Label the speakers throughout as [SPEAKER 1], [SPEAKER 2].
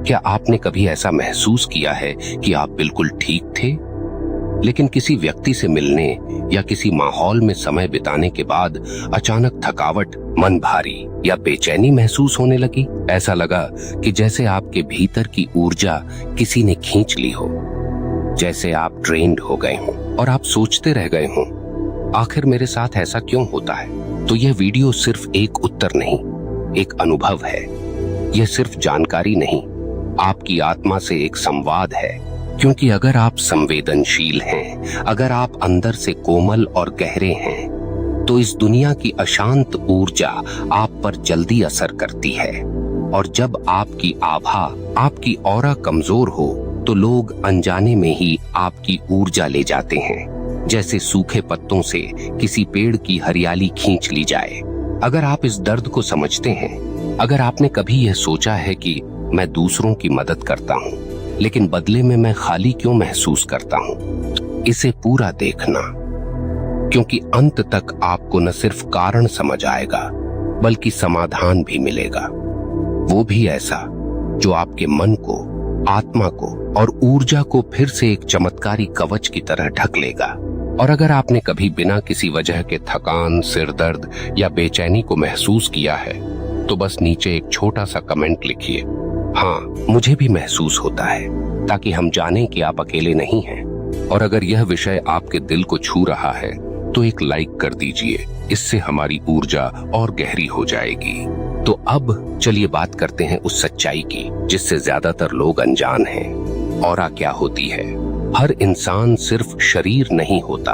[SPEAKER 1] क्या आपने कभी ऐसा महसूस किया है कि आप बिल्कुल ठीक थे, लेकिन किसी व्यक्ति से मिलने या किसी माहौल में समय बिताने के बाद अचानक थकावट, मन भारी या बेचैनी महसूस होने लगी? ऐसा लगा कि जैसे आपके भीतर की ऊर्जा किसी ने खींच ली हो, जैसे आप ड्रेन्ड हो गए हों और आप सोचते रह गए हों, आखिर मेरे साथ ऐसा क्यों होता है? तो यह वीडियो सिर्फ एक उत्तर नहीं, एक अनुभव है। यह सिर्फ जानकारी नहीं, आपकी आत्मा से एक संवाद है। क्योंकि अगर आप संवेदनशील हैं, अगर आप अंदर से कोमल और गहरे हैं, तो इस दुनिया की अशांत ऊर्जा आप पर जल्दी असर करती है। और जब आपकी आभा, आपकी ऑरा कमजोर हो, तो लोग अनजाने में ही आपकी ऊर्जा ले जाते हैं, जैसे सूखे पत्तों से किसी पेड़ की हरियाली खींच ली जाए। अगर आप इस दर्द को समझते हैं, अगर आपने कभी यह सोचा है कि मैं दूसरों की मदद करता हूँ, लेकिन बदले में मैं खाली क्यों महसूस करता हूँ, इसे पूरा देखना, क्योंकि अंत तक आपको न सिर्फ कारण समझ आएगा, बल्कि समाधान भी मिलेगा। वो भी ऐसा जो आपके मन को, आत्मा को और ऊर्जा को फिर से एक चमत्कारी कवच की तरह ढक लेगा। और अगर आपने कभी बिना किसी वजह के थकान, सिर दर्द या बेचैनी को महसूस किया है, तो बस नीचे एक छोटा सा कमेंट लिखिए, हाँ मुझे भी महसूस होता है, ताकि हम जानें कि आप अकेले नहीं हैं। और अगर यह विषय आपके दिल को छू रहा है, तो एक लाइक कर दीजिए, इससे हमारी ऊर्जा और गहरी हो जाएगी। तो अब चलिए बात करते हैं उस सच्चाई की जिससे ज्यादातर लोग अनजान हैं। ऑरा क्या होती है? हर इंसान सिर्फ शरीर नहीं होता,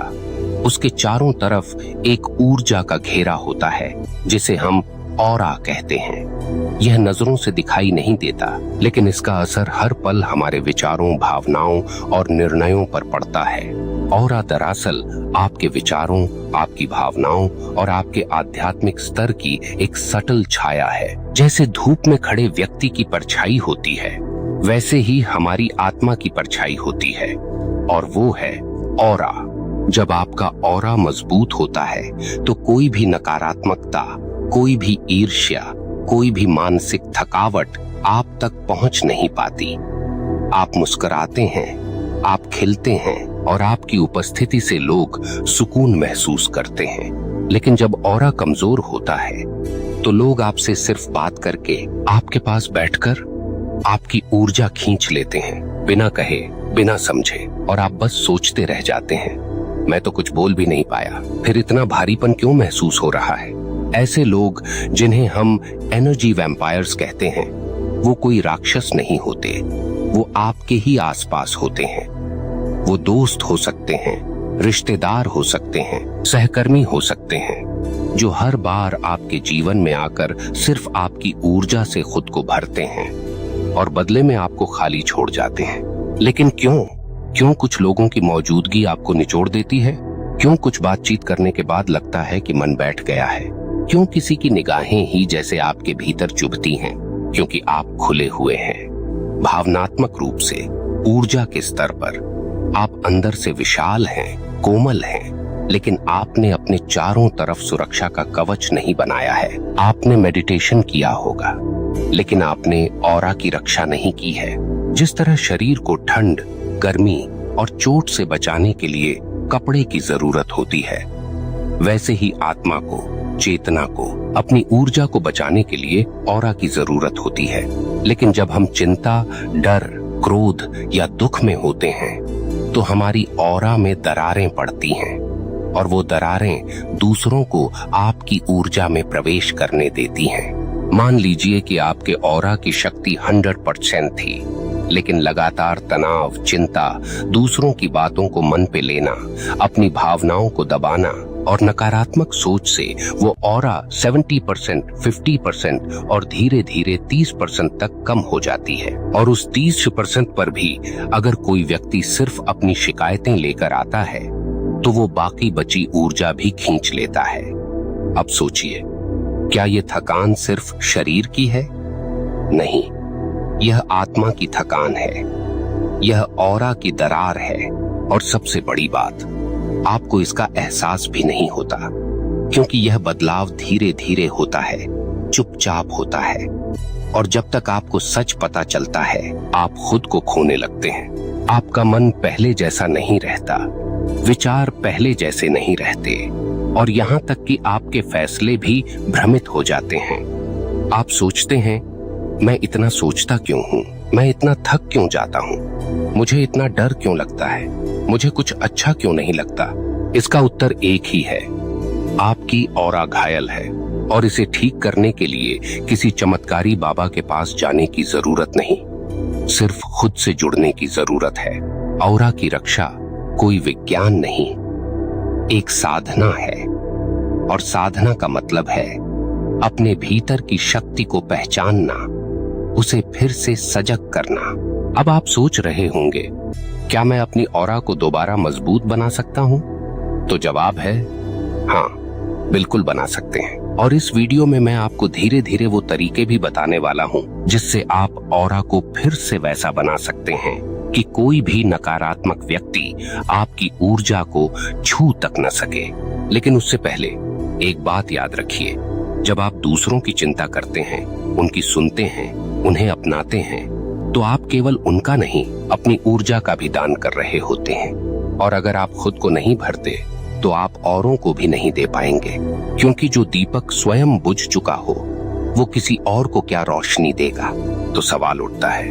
[SPEAKER 1] उसके चारों तरफ एक ऊर्जा का घेरा होता है, जिसे हम ऑरा कहते हैं। यह नजरों से दिखाई नहीं देता, लेकिन इसका असर हर पल हमारे विचारों, भावनाओं और निर्णयों पर पड़ता है। ऑरा दरअसल आपके विचारों, आपकी भावनाओं और आपके आध्यात्मिक स्तर की एक सटल छाया है। जैसे धूप में खड़े व्यक्ति की परछाई होती है, वैसे ही हमारी आत्मा की परछाई होती है, और वो है ऑरा। जब आपका ऑरा मजबूत होता है, तो कोई भी नकारात्मकता, कोई भी ईर्ष्या, कोई भी मानसिक थकावट आप तक पहुंच नहीं पाती। आप मुस्कुराते हैं, आप खिलते हैं और आपकी उपस्थिति से लोग सुकून महसूस करते हैं। लेकिन जब ऑरा कमजोर होता है, तो लोग आपसे सिर्फ बात करके, आपके पास बैठकर आपकी ऊर्जा खींच लेते हैं, बिना कहे, बिना समझे, और आप बस सोचते रह जाते हैं, मैं तो कुछ बोल भी नहीं पाया, फिर इतना भारीपन क्यों महसूस हो रहा है। ऐसे लोग, जिन्हें हम एनर्जी वैम्पायर्स कहते हैं, वो कोई राक्षस नहीं होते, वो आपके ही आसपास होते हैं। वो दोस्त हो सकते हैं, रिश्तेदार हो सकते हैं, सहकर्मी हो सकते हैं, जो हर बार आपके जीवन में आकर सिर्फ आपकी ऊर्जा से खुद को भरते हैं और बदले में आपको खाली छोड़ जाते हैं। लेकिन क्यों कुछ लोगों की मौजूदगी आपको निचोड़ देती है? क्यों कुछ बातचीत करने के बाद लगता है कि मन बैठ गया है? क्यों किसी की निगाहें ही जैसे आपके भीतर चुभती हैं? क्योंकि आप खुले हुए हैं, भावनात्मक रूप से, ऊर्जा के स्तर पर आप अंदर से विशाल हैं, कोमल हैं, लेकिन आपने अपने चारों तरफ सुरक्षा का कवच नहीं बनाया है। आपने मेडिटेशन किया होगा, लेकिन आपने ऑरा की रक्षा नहीं की है। जिस तरह शरीर को ठंड, गर्मी और चोट से बचाने के लिए कपड़े की जरूरत होती है, वैसे ही आत्मा को, चेतना को, अपनी ऊर्जा को बचाने के लिए ऑरा की जरूरत होती है। लेकिन जब हम चिंता, डर, क्रोध या दुख में होते हैं, तो हमारी ऑरा में दरारें पड़ती हैं, और वो दरारें दूसरों को आपकी ऊर्जा में प्रवेश करने देती हैं। मान लीजिए कि आपके ऑरा की शक्ति 100% थी, लेकिन लगातार तनाव, चिंता, दूसरों की बातों को मन पे लेना, अपनी भावनाओं को दबाना और नकारात्मक सोच से वो ऑरा 70%, 50% और धीरे धीरे 30% तक कम हो जाती है। और उस 30% पर भी अगर कोई व्यक्ति सिर्फ अपनी शिकायतें लेकर आता है, तो वो बाकी बची ऊर्जा भी खींच लेता है। अब सोचिए, क्या ये थकान सिर्फ शरीर की है? नहीं, यह आत्मा की थकान है, यह ऑरा की दरार है। और सबसे बड़ी बात, आपको इसका एहसास भी नहीं होता, क्योंकि यह बदलाव धीरे धीरे होता है, चुपचाप होता है। और जब तक आपको सच पता चलता है, आप खुद को खोने लगते हैं। आपका मन पहले जैसा नहीं रहता, विचार पहले जैसे नहीं रहते, और यहाँ तक कि आपके फैसले भी भ्रमित हो जाते हैं। आप सोचते हैं, मैं इतना सोचता क्यों हूँ, मैं इतना थक क्यों जाता हूँ, मुझे इतना डर क्यों लगता है, मुझे कुछ अच्छा क्यों नहीं लगता। इसका उत्तर एक ही है, आपकी ऑरा घायल है, और इसे ठीक करने के लिए किसी चमत्कारी बाबा के पास जाने की जरूरत नहीं, सिर्फ खुद से जुड़ने की जरूरत है। ऑरा की रक्षा कोई विज्ञान नहीं, एक साधना है, और साधना का मतलब है अपने भीतर की शक्ति को पहचानना, उसे फिर से सजग करना। अब आप सोच रहे होंगे, क्या मैं अपनी ऑरा को दोबारा मजबूत बना सकता हूं? तो जवाब है हाँ, बिल्कुल बना सकते हैं। और इस वीडियो में मैं आपको धीरे धीरे वो तरीके भी बताने वाला हूँ जिससे आप ऑरा को फिर से वैसा बना सकते हैं कि कोई भी नकारात्मक व्यक्ति आपकी ऊर्जा को छू तक न सके। लेकिन उससे पहले एक बात याद रखिए, जब आप दूसरों की चिंता करते हैं, उनकी सुनते हैं, उन्हें अपनाते हैं, तो आप केवल उनका नहीं, अपनी ऊर्जा का भी दान कर रहे होते हैं। और अगर आप खुद को नहीं भरते तो आप औरों को भी नहीं दे पाएंगे, क्योंकि जो दीपक स्वयं बुझ चुका हो वो किसी और को क्या रोशनी देगा। तो सवाल उठता है,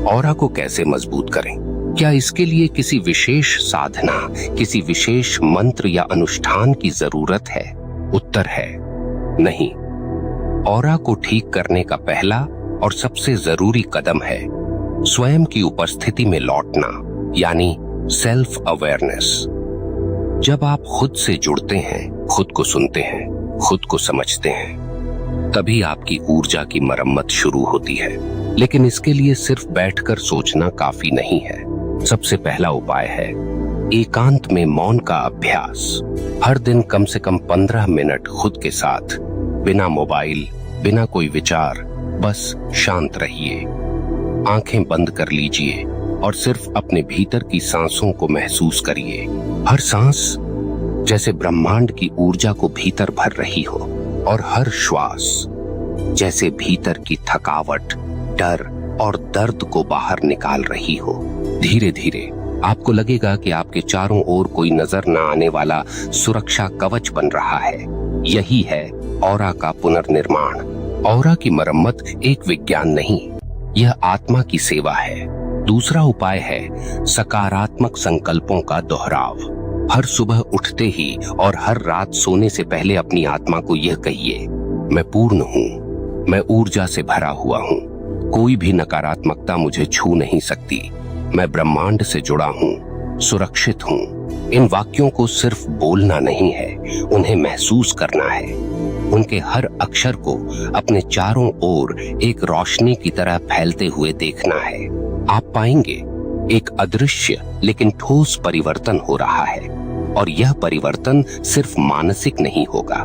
[SPEAKER 1] ऑरा को कैसे मजबूत करें? क्या इसके लिए किसी विशेष साधना, किसी विशेष मंत्र या अनुष्ठान की जरूरत है? उत्तर है नहीं। ऑरा को ठीक करने का पहला और सबसे जरूरी कदम है स्वयं की उपस्थिति में लौटना, यानी सेल्फ अवेयरनेस। जब आप खुद से जुड़ते हैं, खुद को सुनते हैं, खुद को समझते हैं, तभी आपकी ऊर्जा की मरम्मत शुरू होती है। लेकिन इसके लिए सिर्फ बैठकर सोचना काफी नहीं है। सबसे पहला उपाय है एकांत में मौन का अभ्यास। हर दिन कम से कम 15 मिनट खुद के साथ, बिना मोबाइल, बिना कोई विचार, बस शांत रहिए। आंखें बंद कर लीजिए और सिर्फ अपने भीतर की सांसों को महसूस करिए। हर सांस जैसे ब्रह्मांड की ऊर्जा को भीतर भर रही हो, और हर श्वास जैसे भीतर की थकावट, डर और दर्द को बाहर निकाल रही हो। धीरे धीरे आपको लगेगा कि आपके चारों ओर कोई नजर न आने वाला सुरक्षा कवच बन रहा है। यही है ऑरा का पुनर्निर्माण। ऑरा की मरम्मत एक विज्ञान नहीं, यह आत्मा की सेवा है। दूसरा उपाय है सकारात्मक संकल्पों का दोहराव। हर सुबह उठते ही और हर रात सोने से पहले अपनी आत्मा को यह कहिए, मैं पूर्ण हूँ, मैं ऊर्जा से भरा हुआ हूँ, कोई भी नकारात्मकता मुझे छू नहीं सकती, मैं ब्रह्मांड से जुड़ा हूँ, सुरक्षित हूँ। इन वाक्यों को सिर्फ बोलना नहीं है, उन्हें महसूस करना है। उनके हर अक्षर को अपने चारों ओर एक रोशनी की तरह फैलते हुए देखना है। आप पाएंगे एक अदृश्य लेकिन ठोस परिवर्तन हो रहा है, और यह परिवर्तन सिर्फ मानसिक नहीं होगा,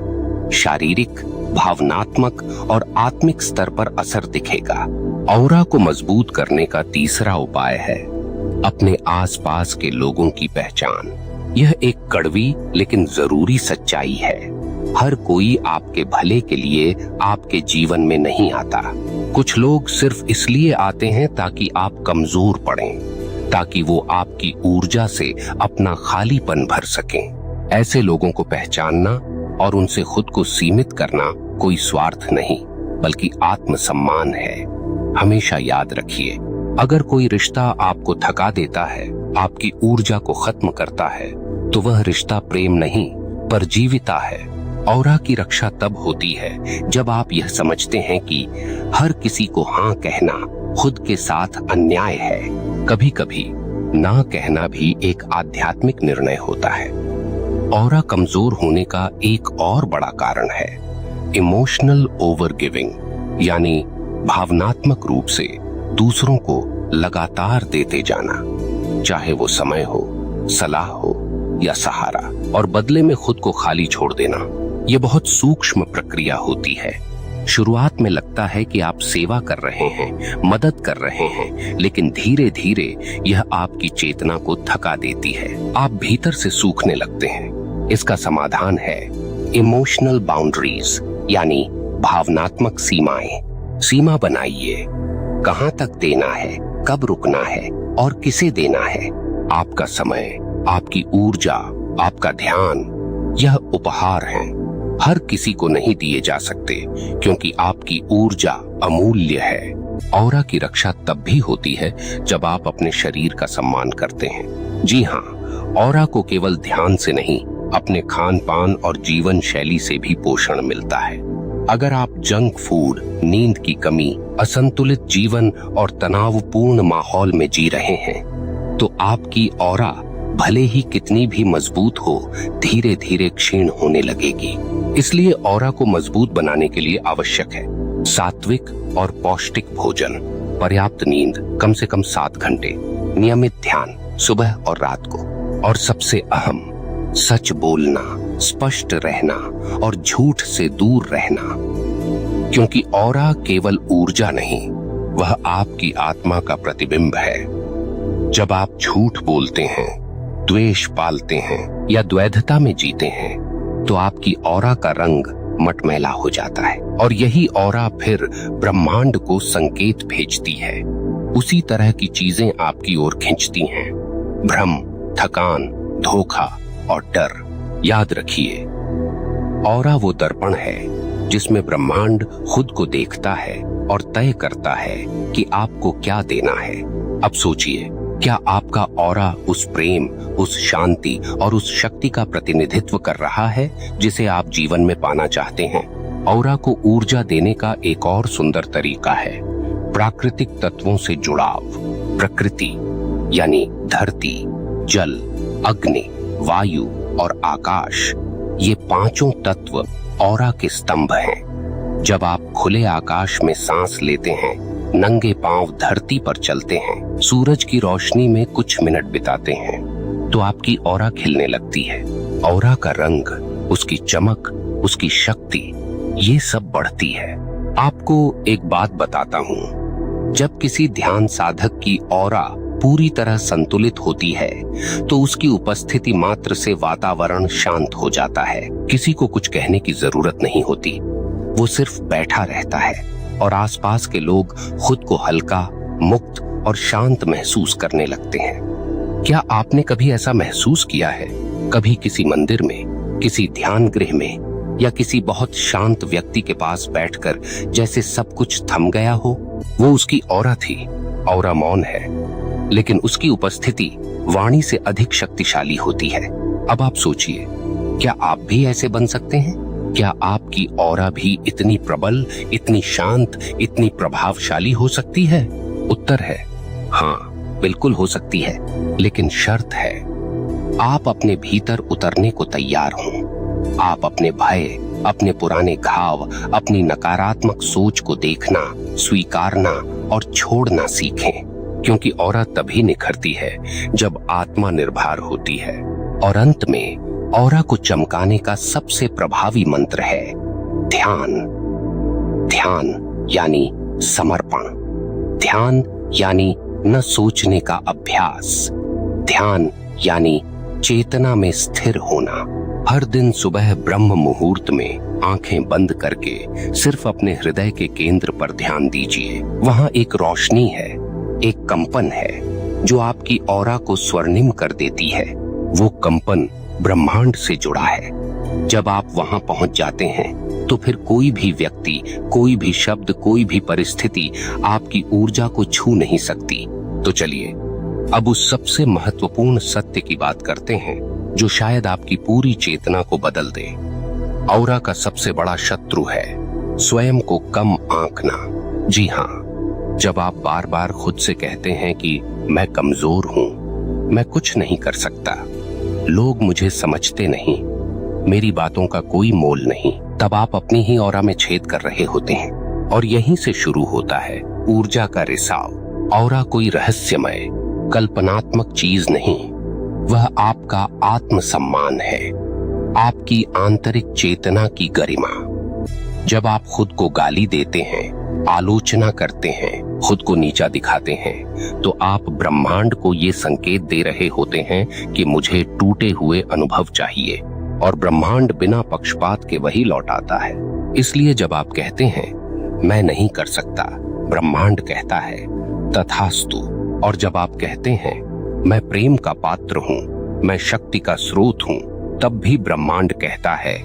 [SPEAKER 1] शारीरिक, भावनात्मक और आत्मिक स्तर पर असर दिखेगा। ऑरा को मजबूत करने का तीसरा उपाय है अपने आसपास के लोगों की पहचान। यह एक कड़वी लेकिन जरूरी सच्चाई है। हर कोई आपके भले के लिए आपके जीवन में नहीं आता। कुछ लोग सिर्फ इसलिए आते हैं ताकि आप कमजोर पड़ें, ताकि वो आपकी ऊर्जा से अपना खालीपन भर सकें। ऐसे लोगों को पहचानना और उनसे खुद को सीमित करना कोई स्वार्थ नहीं, बल्कि आत्मसम्मान है। हमेशा याद रखिए, अगर कोई रिश्ता आपको थका देता है, आपकी ऊर्जा को खत्म करता है, तो वह रिश्ता प्रेम नहीं, पर जीविता है। ऑरा की रक्षा तब होती है जब आप यह समझते हैं कि हर किसी को हाँ कहना खुद के साथ अन्याय है। कभी कभी ना कहना भी एक आध्यात्मिक निर्णय होता है। ऑरा कमजोर होने का एक और बड़ा कारण है इमोशनल ओवर गिविंग, यानी भावनात्मक रूप से दूसरों को लगातार देते जाना, चाहे वो समय हो, सलाह हो या सहारा, और बदले में खुद को खाली छोड़ देना। ये बहुत सूक्ष्म प्रक्रिया होती है। शुरुआत में लगता है कि आप सेवा कर रहे हैं, मदद कर रहे हैं, लेकिन धीरे धीरे यह आपकी चेतना को थका देती है। आप भीतर से सूखने लगते हैं। इसका समाधान है इमोशनल बाउंड्रीज, यानी भावनात्मक सीमाएं। सीमा बनाइए, कहां तक देना है, कब रुकना है और किसे देना है। आपका समय, आपकी ऊर्जा, आपका ध्यान, यह उपहार हैं। हर किसी को नहीं दिए जा सकते क्योंकि आपकी ऊर्जा अमूल्य है। ऑरा की रक्षा तब भी होती है जब आप अपने शरीर का सम्मान करते हैं। जी हाँ, ऑरा को केवल ध्यान से नहीं, अपने खान पान और जीवन शैली से भी पोषण मिलता है। अगर आप जंक फूड, नींद की कमी, असंतुलित जीवन और तनावपूर्ण माहौल में जी रहे हैं, तो आपकी ऑरा भले ही कितनी भी मजबूत हो, धीरे धीरे क्षीण होने लगेगी। इसलिए ऑरा को मजबूत बनाने के लिए आवश्यक है सात्विक और पौष्टिक भोजन, पर्याप्त नींद, कम से कम 7 घंटे, नियमित ध्यान सुबह और रात को, और सबसे अहम, सच बोलना, स्पष्ट रहना और झूठ से दूर रहना। क्योंकि ऑरा केवल ऊर्जा नहीं, वह आपकी आत्मा का प्रतिबिंब है। जब आप झूठ बोलते हैं, द्वेष पालते हैं या द्वैधता में जीते हैं, तो आपकी ऑरा का रंग मटमैला हो जाता है और यही ऑरा फिर ब्रह्मांड को संकेत भेजती है। उसी तरह की चीजें आपकी ओर खींचती हैं, भ्रम, थकान, धोखा और डर। याद रखिए, ऑरा वो दर्पण है जिसमें ब्रह्मांड खुद को देखता है और तय करता है कि आपको क्या देना है। अब सोचिए, क्या आपका ऑरा उस प्रेम, उस शांति और उस शक्ति का प्रतिनिधित्व कर रहा है जिसे आप जीवन में पाना चाहते हैं? ऑरा को ऊर्जा देने का एक और सुंदर तरीका है प्राकृतिक तत्वों से जुड़ाव। प्रकृति यानी धरती, जल, अग्नि, वायु और आकाश, ये पांचों तत्व ऑरा के स्तंभ हैं। जब आप खुले आकाश में सांस लेते हैं, नंगे पांव धरती पर चलते हैं, सूरज की रोशनी में कुछ मिनट बिताते हैं, तो आपकी ऑरा खिलने लगती है। ऑरा का रंग, उसकी चमक, उसकी शक्ति, ये सब बढ़ती है। आपको एक बात बताता हूँ, जब किसी ध्यान साधक की ऑरा पूरी तरह संतुलित होती है, तो उसकी उपस्थिति मात्र से वातावरण शांत हो जाता है। किसी को कुछ कहने की जरूरत नहीं होती, वो सिर्फ बैठा रहता है और आसपास के लोग खुद को हल्का, मुक्त और शांत महसूस करने लगते हैं। क्या आपने कभी ऐसा महसूस किया है? कभी किसी मंदिर में, किसी ध्यान गृह में या किसी बहुत शांत व्यक्ति के पास बैठकर जैसे सब कुछ थम गया हो? वो उसकी ऑरा थी। ऑरा मौन है, लेकिन उसकी उपस्थिति वाणी से अधिक शक्तिशाली होती है। अब आप सोचिए, क्या आप भी ऐसे बन सकते हैं? क्या आपकी ऑरा भी इतनी प्रबल, इतनी शांत, इतनी प्रभावशाली हो सकती है? उत्तर है हाँ, बिल्कुल हो सकती है, लेकिन शर्त है आप अपने भीतर उतरने को तैयार हों। आप अपने भय, अपने पुराने घाव, अपनी नकारात्मक सोच को देखना, स्वीकारना और छोड़ना सीखें। क्योंकि ऑरा तभी निखरती है जब आत्मा निर्भर होती है। और अंत में ऑरा को चमकाने का सबसे प्रभावी मंत्र है ध्यान। ध्यान यानी समर्पण, ध्यान यानी न सोचने का अभ्यास, ध्यान यानी चेतना में स्थिर होना। हर दिन सुबह ब्रह्म मुहूर्त में आंखें बंद करके सिर्फ अपने हृदय के केंद्र पर ध्यान दीजिए। वहां एक रोशनी है, एक कंपन है जो आपकी ऑरा को स्वर्णिम कर देती है। वो कंपन ब्रह्मांड से जुड़ा है। जब आप वहां पहुंच जाते हैं, तो फिर कोई भी व्यक्ति, कोई भी शब्द, कोई भी परिस्थिति आपकी ऊर्जा को छू नहीं सकती। तो चलिए अब उस सबसे महत्वपूर्ण सत्य की बात करते हैं जो शायद आपकी पूरी चेतना को बदल दे। ऑरा का सबसे बड़ा शत्रु है स्वयं को कम आंकना। जी हाँ, जब आप बार बार खुद से कहते हैं कि मैं कमजोर हूँ, मैं कुछ नहीं कर सकता, लोग मुझे समझते नहीं, मेरी बातों का कोई मोल नहीं, तब आप अपनी ही ऑरा में छेद कर रहे होते हैं। और यहीं से शुरू होता है ऊर्जा का रिसाव। ऑरा कोई रहस्यमय, कल्पनात्मक चीज नहीं, वह आपका आत्मसम्मान है, आपकी आंतरिक चेतना की गरिमा। जब आप खुद को गाली देते हैं, आलोचना करते हैं, खुद को नीचा दिखाते हैं, तो आप ब्रह्मांड को ये संकेत दे रहे होते हैं कि मुझे टूटे हुए अनुभव चाहिए, और ब्रह्मांड बिना पक्षपात के वही लौटाता है। इसलिए जब आप कहते हैं मैं नहीं कर सकता, ब्रह्मांड कहता है तथास्तु। और जब आप कहते हैं मैं प्रेम का पात्र हूं, मैं शक्ति का स्रोत हूं, तब भी ब्रह्मांड कहता है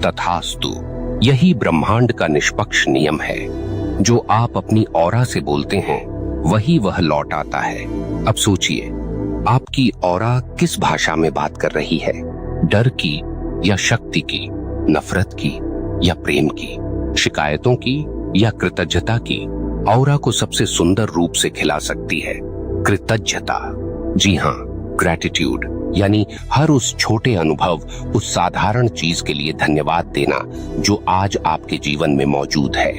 [SPEAKER 1] तथास्तु। यही ब्रह्मांड का निष्पक्ष नियम है। जो आप अपनी ऑरा से बोलते हैं वही वह लौट आता है। अब सोचिए, आपकी ऑरा किस भाषा में बात कर रही है? डर की या शक्ति की, नफरत की या प्रेम की, शिकायतों की या कृतज्ञता की? ऑरा को सबसे सुंदर रूप से खिला सकती है कृतज्ञता। जी हाँ, ग्रैटिट्यूड, यानी हर उस छोटे अनुभव, उस साधारण चीज के लिए धन्यवाद देना जो आज आपके जीवन में मौजूद है।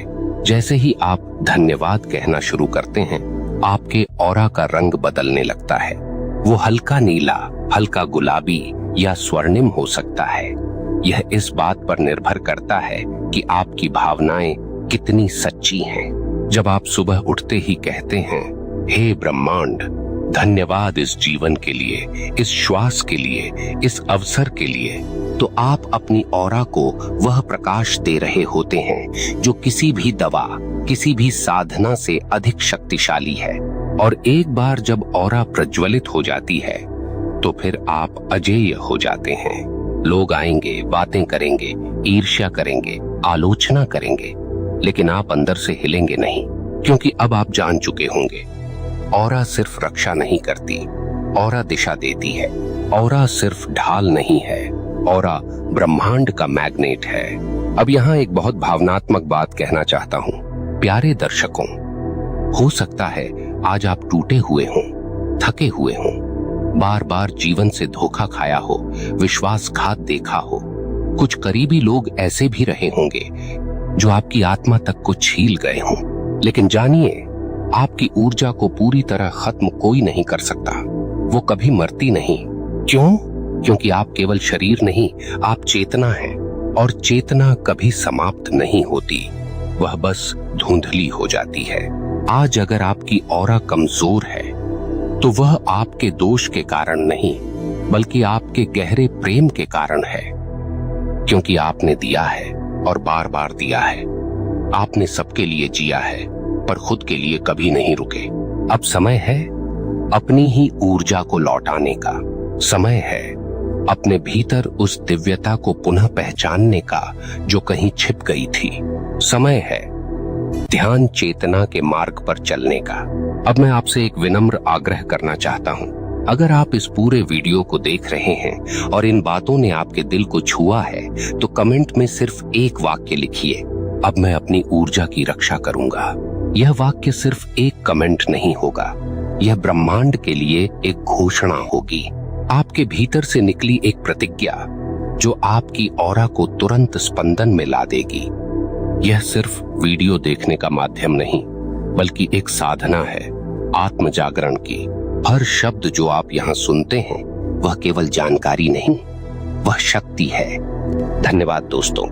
[SPEAKER 1] जैसे ही आप धन्यवाद कहना शुरू करते हैं, आपके ऑरा का रंग बदलने लगता है। वो हल्का नीला, हल्का गुलाबी या स्वर्णिम हो सकता है। यह इस बात पर निर्भर करता है कि आपकी भावनाएं कितनी सच्ची हैं। जब आप सुबह उठते ही कहते हैं हे ब्रह्मांड, धन्यवाद इस जीवन के लिए, इस श्वास के लिए, इस अवसर के लिए, तो आप अपनी ऑरा को वह प्रकाश दे रहे होते हैं जो किसी भी दवा, किसी भी साधना से अधिक शक्तिशाली है। और एक बार जब ऑरा प्रज्वलित हो जाती है तो फिर आप अजेय हो जाते हैं। लोग आएंगे, बातें करेंगे, ईर्ष्या करेंगे, आलोचना करेंगे, लेकिन आप अंदर से हिलेंगे नहीं, क्योंकि अब आप जान चुके होंगे ऑरा सिर्फ रक्षा नहीं करती, ऑरा दिशा देती है। ऑरा सिर्फ ढाल नहीं है, ऑरा ब्रह्मांड का मैग्नेट है। अब यहाँ एक बहुत भावनात्मक बात कहना चाहता हूँ। प्यारे दर्शकों, हो सकता है आज आप टूटे हुए हों, थके हुए हों, बार बार जीवन से धोखा खाया हो, विश्वासघात देखा हो। कुछ करीबी लोग ऐसे भी रहे होंगे जो आपकी आत्मा तक को छील गए हों। लेकिन जानिए, आपकी ऊर्जा को पूरी तरह खत्म कोई नहीं कर सकता। वो कभी मरती नहीं। क्यों? क्योंकि आप केवल शरीर नहीं, आप चेतना हैं, और चेतना कभी समाप्त नहीं होती, वह बस धुंधली हो जाती है। आज अगर आपकी ऑरा कमजोर है तो वह आपके दोष के कारण नहीं, बल्कि आपके गहरे प्रेम के कारण है। क्योंकि आपने दिया है और बार बार दिया है। आपने सबके लिए जिया है, पर खुद के लिए कभी नहीं रुके। अब समय है अपनी ही ऊर्जा को लौटाने का। समय है अपने भीतर उस दिव्यता को पुनः पहचानने का जो कहीं छिप गई थी। समय है ध्यान चेतना के मार्ग पर चलने का। अब मैं आपसे एक विनम्र आग्रह करना चाहता हूँ। अगर आप इस पूरे वीडियो को देख रहे हैं और इन बातों ने आपके दिल को छुआ है, तो कमेंट में सिर्फ एक वाक्य लिखिए, अब मैं अपनी ऊर्जा की रक्षा करूंगा। यह वाक्य सिर्फ एक कमेंट नहीं होगा, यह ब्रह्मांड के लिए एक घोषणा होगी, आपके भीतर से निकली एक प्रतिज्ञा जो आपकी ऑरा को तुरंत स्पंदन में ला देगी। यह सिर्फ वीडियो देखने का माध्यम नहीं, बल्कि एक साधना है आत्म जागरण की। हर शब्द जो आप यहाँ सुनते हैं वह केवल जानकारी नहीं, वह शक्ति है। धन्यवाद दोस्तों।